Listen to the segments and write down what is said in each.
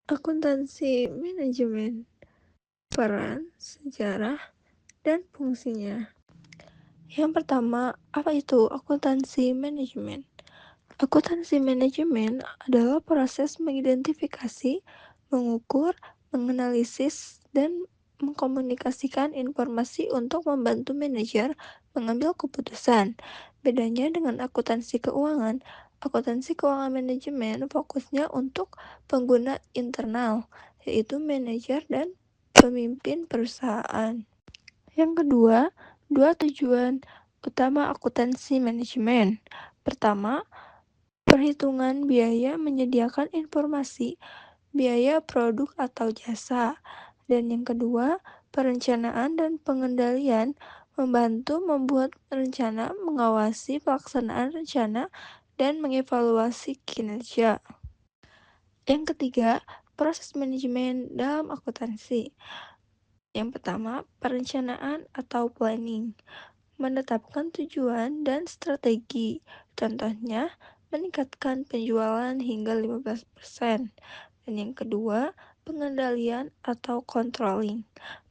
Akuntansi manajemen, peran, sejarah, dan fungsinya. Yang pertama, apa itu akuntansi manajemen? Akuntansi manajemen adalah proses mengidentifikasi, mengukur, menganalisis, dan mengkomunikasikan informasi untuk membantu manajer mengambil keputusan. Bedanya dengan akuntansi keuangan manajemen fokusnya untuk pengguna internal, yaitu manajer dan pemimpin perusahaan. Yang kedua, dua tujuan utama akuntansi manajemen. Pertama, perhitungan biaya menyediakan informasi, biaya produk atau jasa. Dan yang kedua, perencanaan dan pengendalian membantu membuat rencana, mengawasi pelaksanaan rencana, dan mengevaluasi kinerja. Yang ketiga, proses manajemen dalam akuntansi. Yang pertama, perencanaan atau planning, menetapkan tujuan dan strategi. Contohnya, meningkatkan penjualan hingga 15%. Dan yang kedua, pengendalian atau controlling,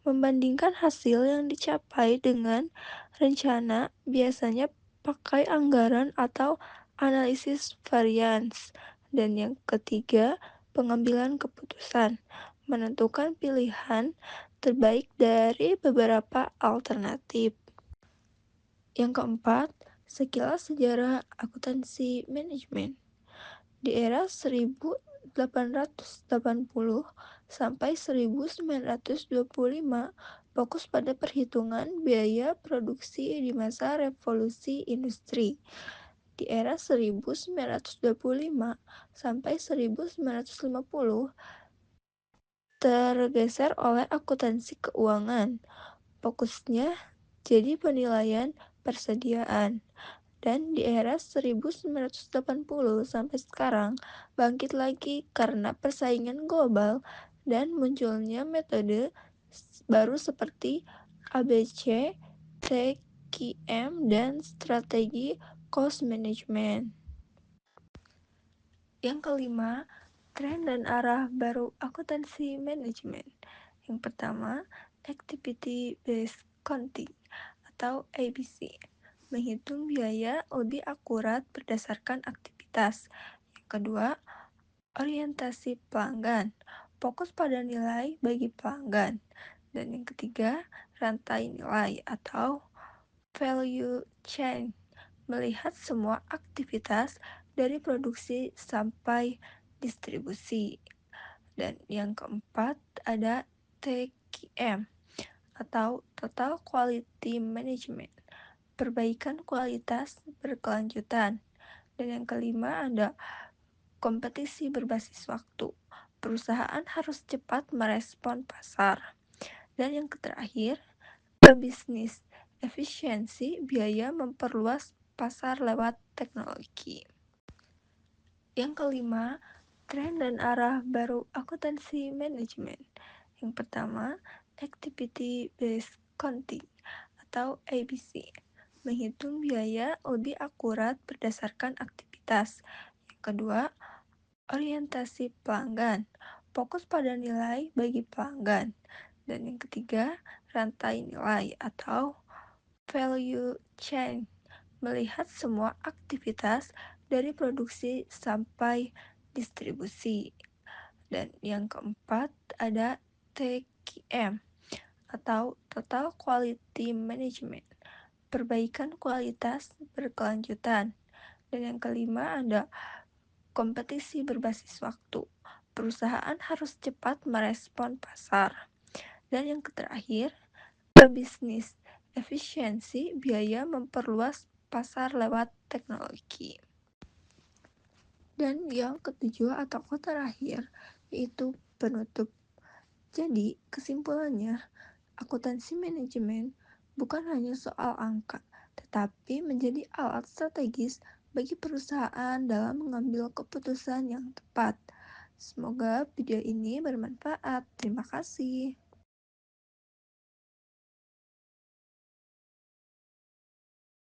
membandingkan hasil yang dicapai dengan rencana, biasanya pakai anggaran atau analisis varians. Dan yang ketiga, pengambilan keputusan, menentukan pilihan terbaik dari beberapa alternatif. Yang keempat, sekilas sejarah akuntansi manajemen. Di era 1880 sampai 1925, fokus pada perhitungan biaya produksi di masa revolusi industri. Di era 1925 sampai 1950, tergeser oleh akuntansi keuangan. Fokusnya jadi penilaian persediaan. Dan di era 1980 sampai sekarang bangkit lagi karena persaingan global dan munculnya metode baru seperti ABC, TQM, dan strategi cost management. Yang kelima, tren dan arah baru akuntansi manajemen. Yang pertama, Activity Based Accounting atau ABC, menghitung biaya lebih akurat berdasarkan aktivitas. Yang kedua, orientasi pelanggan, fokus pada nilai bagi pelanggan. Dan yang ketiga, rantai nilai atau value chain, melihat semua aktivitas dari produksi sampai distribusi. Dan yang keempat ada TQM atau Total Quality Management, perbaikan kualitas berkelanjutan. Dan yang kelima ada kompetisi berbasis waktu, perusahaan harus cepat merespon pasar. Dan yang terakhir, pebisnis, efisiensi biaya memperluas pasar lewat teknologi. Yang kelima, tren dan arah baru akuntansi manajemen. Yang pertama, Activity Based Accounting atau ABC, menghitung biaya lebih akurat berdasarkan aktivitas. Yang kedua, orientasi pelanggan, fokus pada nilai bagi pelanggan. Dan yang ketiga, rantai nilai atau value chain, melihat semua aktivitas dari produksi sampai distribusi. Dan yang keempat ada TQM atau Total Quality Management, perbaikan kualitas berkelanjutan. Dan yang kelima ada kompetisi berbasis waktu, perusahaan harus cepat merespon pasar. Dan yang terakhir, pebisnis, efisiensi biaya memperluas pasar lewat teknologi. Dan yang ketujuh atau terakhir yaitu penutup. Jadi kesimpulannya, akuntansi manajemen bukan hanya soal angka, tetapi menjadi alat strategis bagi perusahaan dalam mengambil keputusan yang tepat. Semoga video ini bermanfaat. Terima kasih.